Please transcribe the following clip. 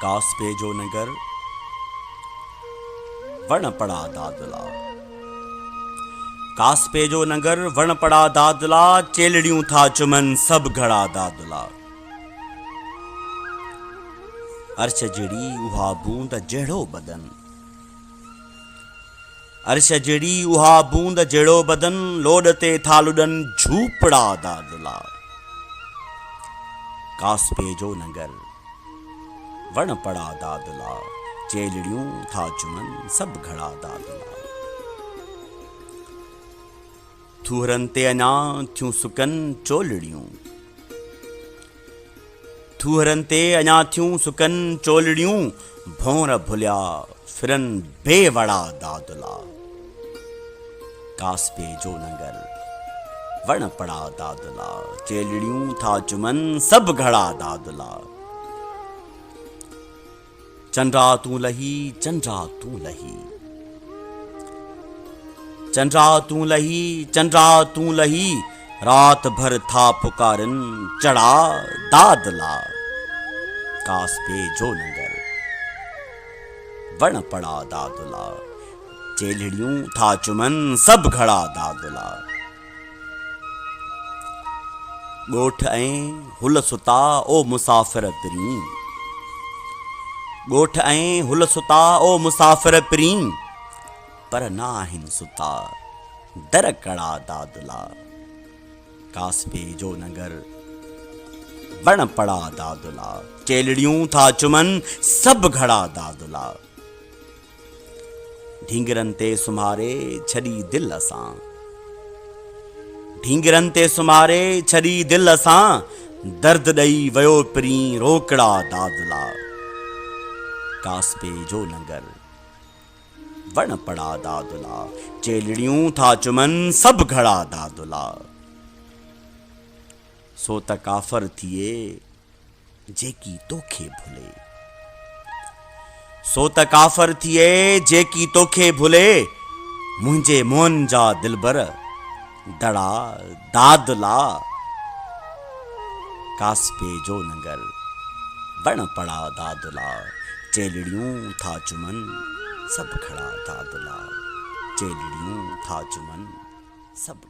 कास्पे जो नगर वण पड़ा दादला। कास्पे जो नगर वण पड़ा दादला, चेलड़ियूं था चुमन सब घड़ा दादला। अर्श जड़ी उहा बूंद जहिड़ो बदन, अर्श जड़ी उहा बूंद जहिड़ो बदन, लोड ते था लुडन झूपड़ा दादला। कास्पे जो नगर वण पड़ा दादला, चेलड़ियूं था चुमन सब घड़ा दादला। थूरन ते अञा थियूं सुकन चोलड़ियूं, थूरन ते अञा थियूं सुकन चोलड़ियूं, भौर भुलिया फिरन बेवड़ा दादला। कास्पे जो नगर वण पड़ा दादला, चेलड़ियूं था चुमन सब घड़ा दादला। चंद्रा तू लही, चंद्रा तू लही, चंद्रा तू लही, चंद्रा तू लही, रात भर था पुकारन चढ़ा दादला। कास्पे जो नगर वण पड़ा दादला, चेलड़ियूं था चुमन सब घड़ा दादला। गोठ ऐं हुल सुता ओ मुसाफ़िर पिरी, गोठ ऐं हुल सुता ओ मुसाफ़िर पिरी, पर ना आहिन सुता दर कड़ा दादला। कास्पे जो नगर वण पड़ा दादला, चेलड़ियूं था चुमन सब घड़ा दादला। ढींगरन ते सुम्हारे छड़ी दिल असां, ढींगरन ते सुम्हारे छड़ी दिल असां, दर्द ॾई वयो पिरी रोकड़ा दादला। कास्पे जो नगर वण पड़ा दादला, चेलड़ियूं था चुमन सब घड़ा दादला। सो त काफ़र थिए जेकी तोखे भुले, सो त काफ़र थिए जेकी तोखे भुले, मुंहिंजे मोहन जा दिलबर दड़ा दादला। कास्पे जो नगर वण पड़ा दादला, चेलड़ियूं था चुमन सब घड़ा दादला, चेलड़ियूं था चुमन सब